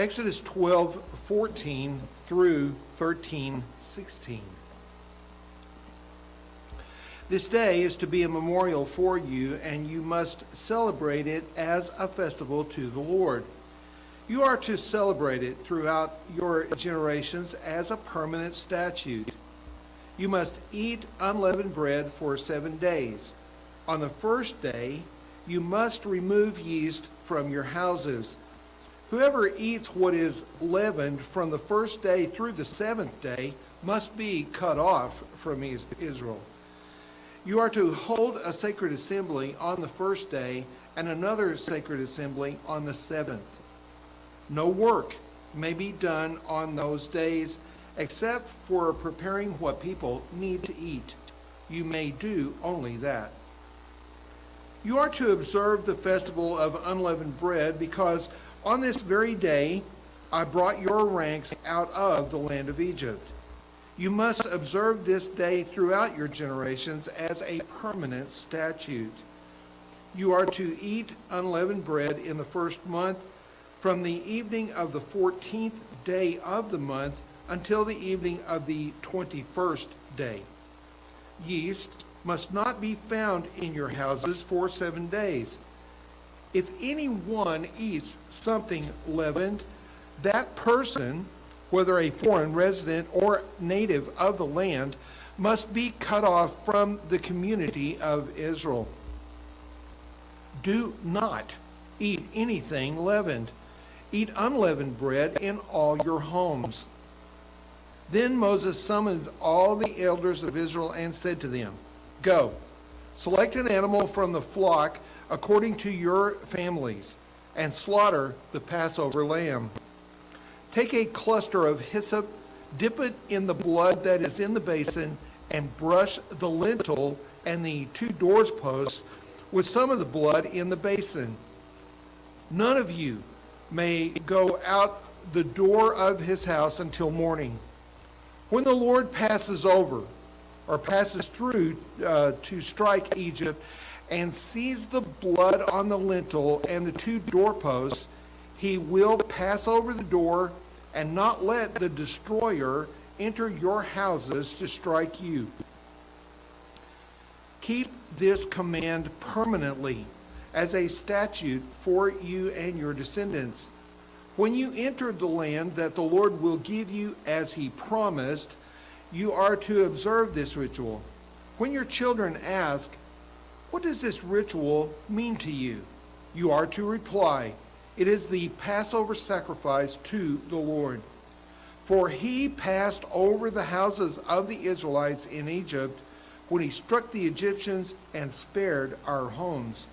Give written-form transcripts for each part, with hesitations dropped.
Exodus 12:14 through 13:16. This day is to be a memorial for you, and you must celebrate it as a festival to the Lord. You are to celebrate it throughout your generations as a permanent statute. You must eat unleavened bread for 7 days. On the first day, you must remove yeast from your houses. Whoever eats what is leavened from the first day through the 7th day must be cut off from Israel. You are to hold a sacred assembly on the first day and another sacred assembly on the 7th. No work may be done on those days except for preparing what people need to eat. You may do only that. You are to observe the festival of unleavened bread because on this very day I brought your ranks out of the land of Egypt. You must observe this day throughout your generations as a permanent statute. You are to eat unleavened bread in the first month from the evening of the 14th day of the month until the evening of the 21st day. Yeast must not be found in your houses for 7 days. If anyone eats something leavened, that person, whether a foreign resident or native of the land, must be cut off from the community of Israel. Do not eat anything leavened. Eat unleavened bread in all your homes. Then Moses summoned all the elders of Israel and said to them, Go, select an animal from the flock according to your families, and slaughter the Passover lamb. Take a cluster of hyssop, dip it in the blood that is in the basin, and brush the lintel and the 2 doorposts with some of the blood in the basin. None of you may go out the door of his house until morning. When the Lord passes over or passes through to strike Egypt and sees the blood on the lintel and the 2 doorposts, he will pass over the door and not let the destroyer enter your houses to strike you. Keep this command permanently as a statute for you and your descendants. When you enter the land that the Lord will give you as he promised, you are to observe this ritual. When your children ask, What does this ritual mean to you? You are to reply, It is the Passover sacrifice to the Lord. For he passed over the houses of the Israelites in Egypt when he struck the Egyptians and spared our homes.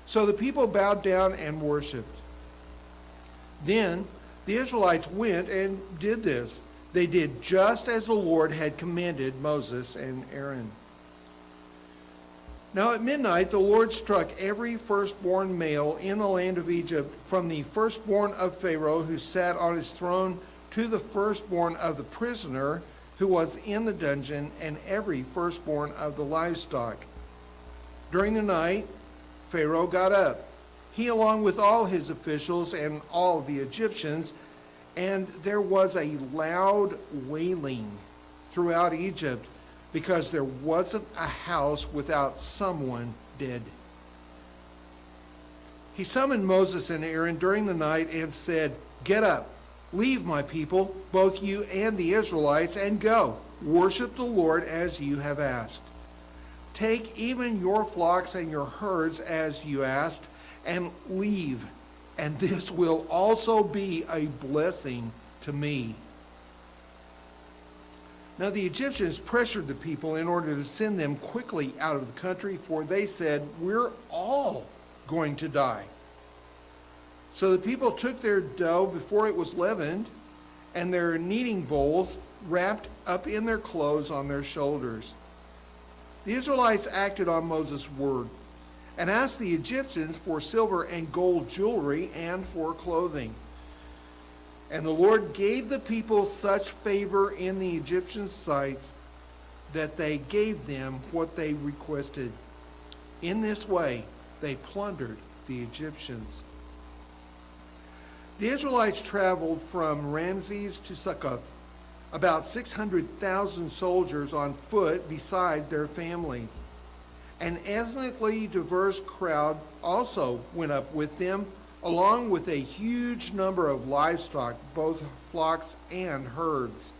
So the people bowed down and worshipped. Then the Israelites went and did this. They did just as the Lord had commanded Moses and Aaron. Now at midnight the Lord struck every firstborn male in the land of Egypt, from the firstborn of Pharaoh who sat on his throne to the firstborn of the prisoner who was in the dungeon, and every firstborn of the livestock. During the night Pharaoh got up, he along with all his officials and all the Egyptians, and there was a loud wailing throughout Egypt, because there wasn't a house without someone dead. He summoned Moses and Aaron during the night and said, Get up, leave my people, both you and the Israelites, and go. Worship the Lord as you have asked. Take even your flocks and your herds as you asked, and leave, and this will also be a blessing to me. Now the Egyptians pressured the people in order to send them quickly out of the country, for they said, We're all going to die. So the people took their dough before it was leavened, and their kneading bowls wrapped up in their clothes on their shoulders. The Israelites acted on Moses' word and asked the Egyptians for silver and gold jewelry and for clothing. And the Lord gave the people such favor in the Egyptians' sight that they gave them what they requested. In this way, they plundered the Egyptians. The Israelites traveled from Ramses to Succoth, about 600,000 soldiers on foot beside their families. An ethnically diverse crowd also went up with them, along with a huge number of livestock, both flocks and herds.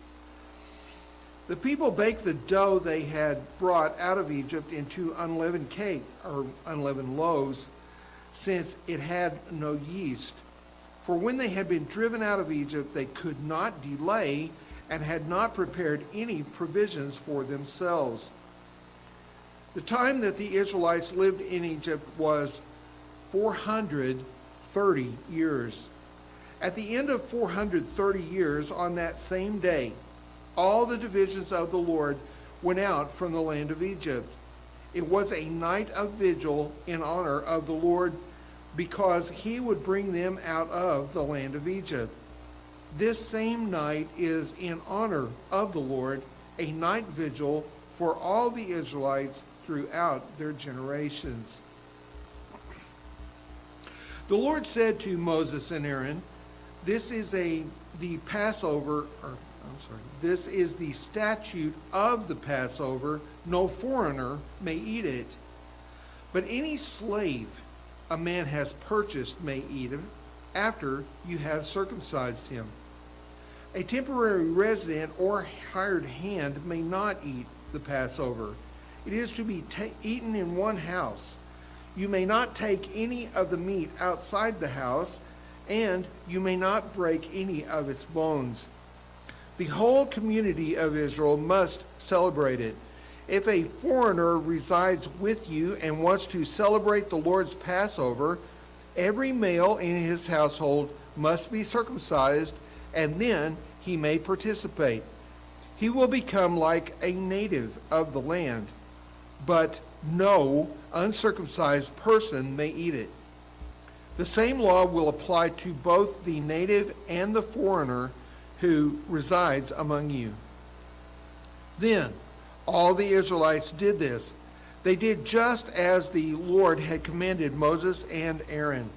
The people baked the dough they had brought out of Egypt into unleavened cake, or unleavened loaves, since it had no yeast. For when they had been driven out of Egypt, they could not delay and had not prepared any provisions for themselves. The time that the Israelites lived in Egypt was 430 years. At the end of 430 years, on that same day, all the divisions of the Lord went out from the land of Egypt. It was a night of vigil in honor of the Lord, because he would bring them out of the land of Egypt. This same night is in honor of the Lord, a night vigil for all the Israelites throughout their generations. The Lord said to Moses and Aaron, this is the statute of the Passover. No foreigner may eat it. But any slave a man has purchased may eat it after you have circumcised him. A temporary resident or hired hand may not eat the Passover. It is to be eaten in one house. You may not take any of the meat outside the house, and you may not break any of its bones. The whole community of Israel must celebrate it. If a foreigner resides with you and wants to celebrate the Lord's Passover, every male in his household must be circumcised, and then he may participate. He will become like a native of the land, but no uncircumcised person may eat it. The same law will apply to both the native and the foreigner who resides among you. Then all the Israelites did this. They did just as the Lord had commanded Moses and Aaron.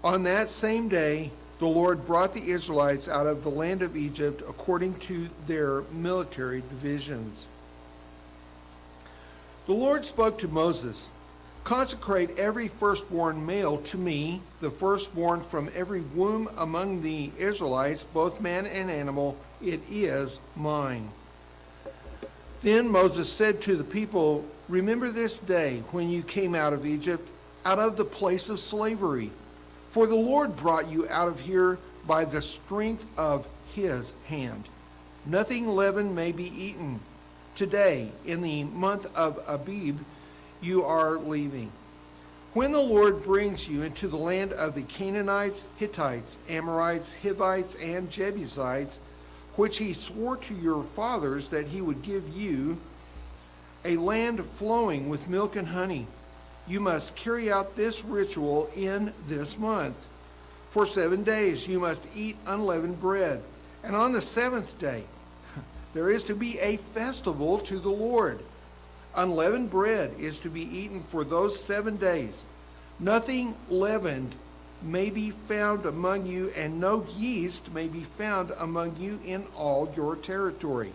On that same day, the Lord brought the Israelites out of the land of Egypt according to their military divisions. The Lord spoke to Moses, consecrate every firstborn male to me, the firstborn from every womb among the Israelites, both man and animal, it is mine. Then Moses said to the people, remember this day when you came out of Egypt, out of the place of slavery. For the Lord brought you out of here by the strength of his hand. Nothing leavened may be eaten. Today, in the month of Abib, you are leaving. When the Lord brings you into the land of the Canaanites, Hittites, Amorites, Hivites, and Jebusites, which he swore to your fathers that he would give you, a land flowing with milk and honey, you must carry out this ritual in this month. For 7 days you must eat unleavened bread, and on the seventh day there is to be a festival to the Lord. Unleavened bread is to be eaten for those 7 days. Nothing leavened may be found among you, and no yeast may be found among you in all your territory.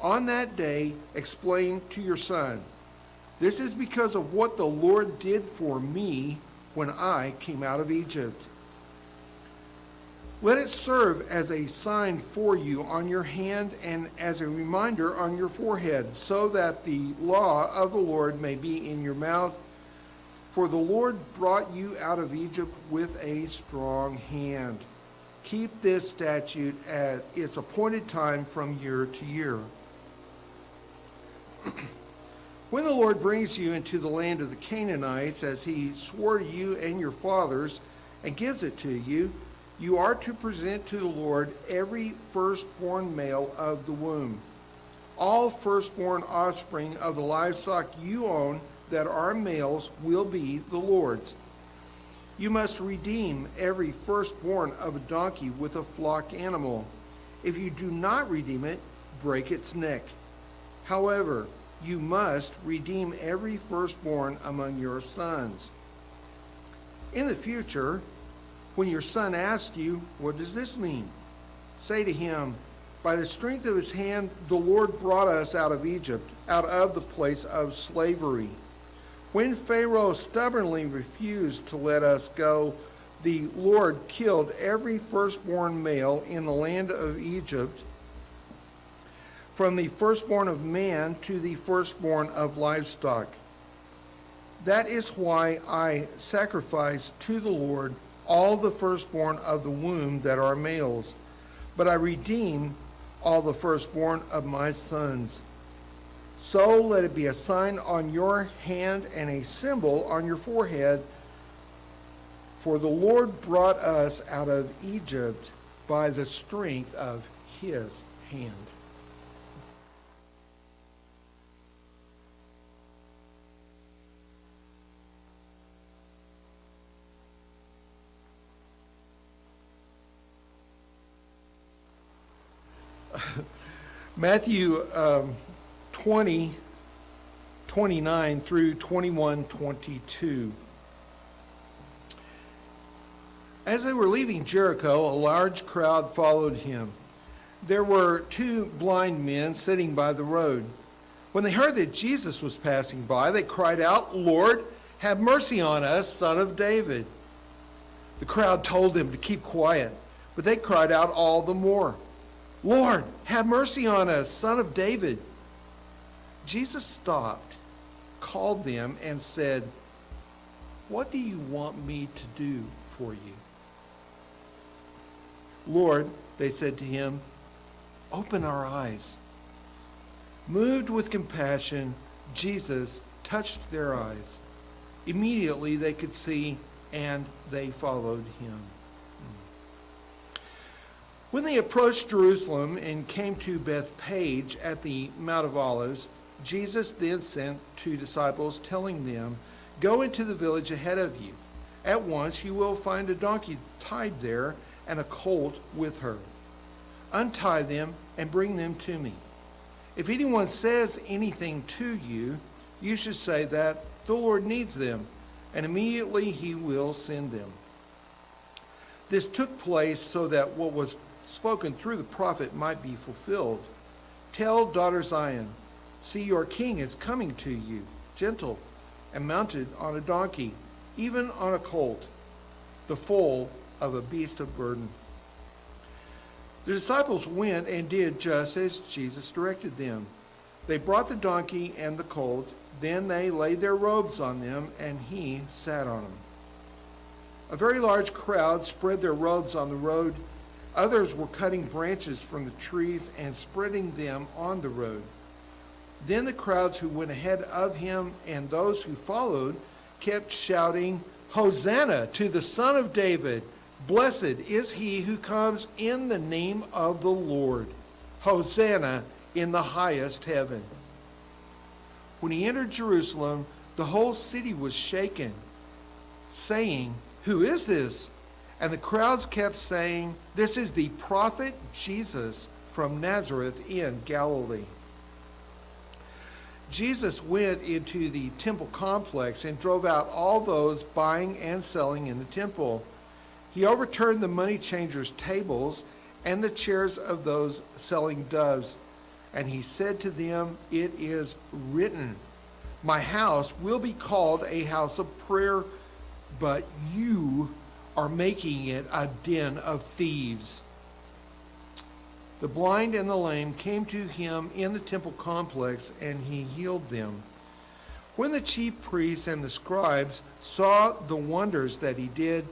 On that day, explain to your son, this is because of what the Lord did for me when I came out of Egypt. Let it serve as a sign for you on your hand and as a reminder on your forehead, so that the law of the Lord may be in your mouth. For the Lord brought you out of Egypt with a strong hand. Keep this statute at its appointed time from year to year. When the Lord brings you into the land of the Canaanites, as he swore to you and your fathers, and gives it to you, you are to present to the Lord every firstborn male of the womb. All firstborn offspring of the livestock you own that are males will be the Lord's. You must redeem every firstborn of a donkey with a flock animal. If you do not redeem it, break its neck. However, you must redeem every firstborn among your sons. In the future, When your son asks you, 'What does this mean?' say to him, 'By the strength of his hand, the Lord brought us out of Egypt, out of the place of slavery. When Pharaoh stubbornly refused to let us go, the Lord killed every firstborn male in the land of Egypt, from the firstborn of man to the firstborn of livestock. That is why I sacrifice to the Lord all the firstborn of the womb that are males, but I redeem all the firstborn of my sons. So let it be a sign on your hand and a symbol on your forehead, for the Lord brought us out of Egypt by the strength of his hand.'" Matthew 20:29 through 21:22. As they were leaving Jericho, a large crowd followed him. There were two blind men sitting by the road. When they heard that Jesus was passing by, they cried out, "Lord, have mercy on us, Son of David." The crowd told them to keep quiet, but they cried out all the more, "Lord, have mercy on us, Son of David." Jesus stopped, called them, and said, "What do you want me to do for you?" "Lord," they said to him, "open our eyes." Moved with compassion, Jesus touched their eyes. Immediately they could see, and they followed him. When they approached Jerusalem and came to Bethphage at the Mount of Olives, Jesus then sent two disciples, telling them, "Go into the village ahead of you. At once you will find a donkey tied there and a colt with her. Untie them and bring them to me. If anyone says anything to you, you should say that the Lord needs them, and immediately he will send them." This took place so that what was spoken through the prophet might be fulfilled. "Tell daughter Zion, see, your king is coming to you, gentle and mounted on a donkey, even on a colt, the foal of a beast of burden." The disciples went and did just as Jesus directed them. They brought the donkey and the colt. Then they laid their robes on them, and he sat on them. A very large crowd spread their robes on the road. Others were cutting branches from the trees and spreading them on the road. Then the crowds who went ahead of him and those who followed kept shouting, "Hosanna to the Son of David! Blessed is he who comes in the name of the Lord! Hosanna in the highest heaven!" When he entered Jerusalem, the whole city was shaken, saying, "Who is this?" And the crowds kept saying, "This is the prophet Jesus from Nazareth in Galilee." Jesus went into the temple complex and drove out all those buying and selling in the temple. He overturned the money changers' tables and the chairs of those selling doves. And he said to them, "It is written, my house will be called a house of prayer, but you are making it a den of thieves." The blind and the lame came to him in the temple complex, and he healed them. When the chief priests and the scribes saw the wonders that he did,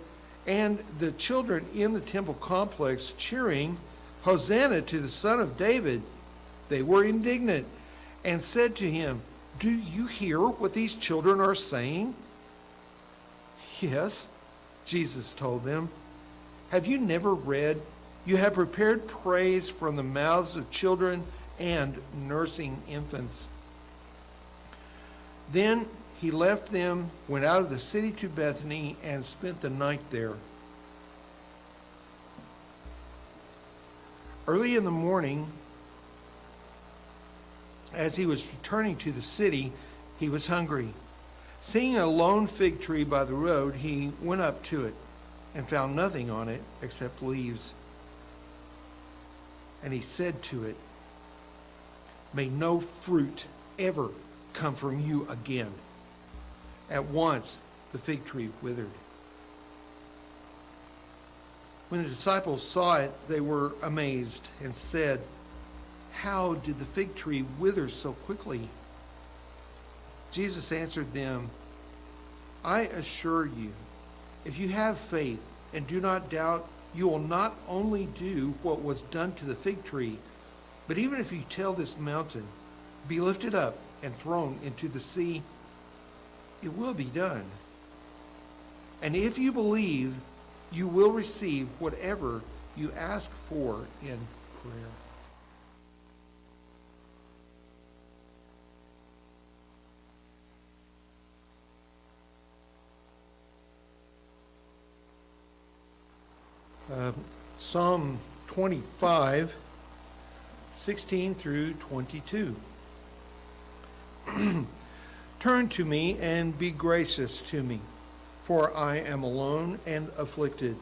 and the children in the temple complex cheering, "Hosanna to the Son of David," they were indignant and said to him, "Do you hear what these children are saying?" "Yes," Jesus told them. "Have you never read, 'You have prepared praise from the mouths of children and nursing infants'?" Then he left them, went out of the city to Bethany, and spent the night there. Early in the morning, as he was returning to the city, he was hungry. Seeing a lone fig tree by the road, he went up to it, and found nothing on it except leaves. And he said to it, "May no fruit ever come from you again." At once the fig tree withered. When the disciples saw it, they were amazed and said, "How did the fig tree wither so quickly?" Jesus answered them, "I assure you, if you have faith and do not doubt, you will not only do what was done to the fig tree, but even if you tell this mountain, 'Be lifted up and thrown into the sea,' it will be done. And if you believe, you will receive whatever you ask for in prayer." Psalm 25, 16 through 22. Turn to me and be gracious to me, for I am alone and afflicted.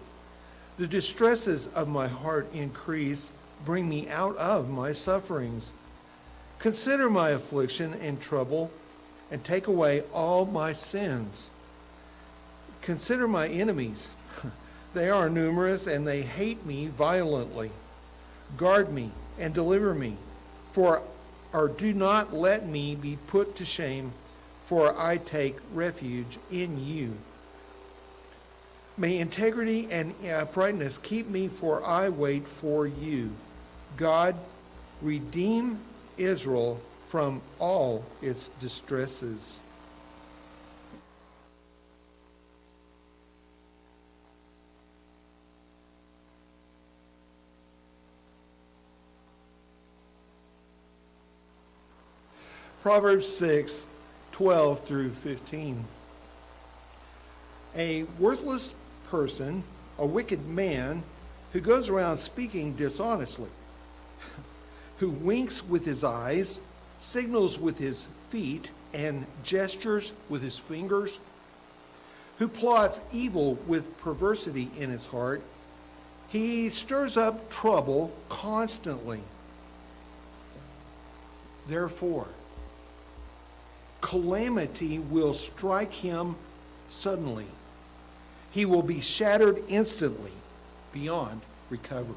The distresses of my heart increase. Bring me out of my sufferings. Consider my affliction and trouble, and take away all my sins. Consider my enemies. They are numerous, and they hate me violently. Guard me and deliver me, or do not let me be put to shame, for I take refuge in you. May integrity and uprightness keep me, for I wait for you. God, redeem Israel from all its distresses. Proverbs 6, 12 through 15. A worthless person, a wicked man, who goes around speaking dishonestly, who winks with his eyes, signals with his feet, and gestures with his fingers, who plots evil with perversity in his heart. He stirs up trouble constantly. Therefore, calamity will strike him suddenly. He will be shattered instantly, beyond recovery.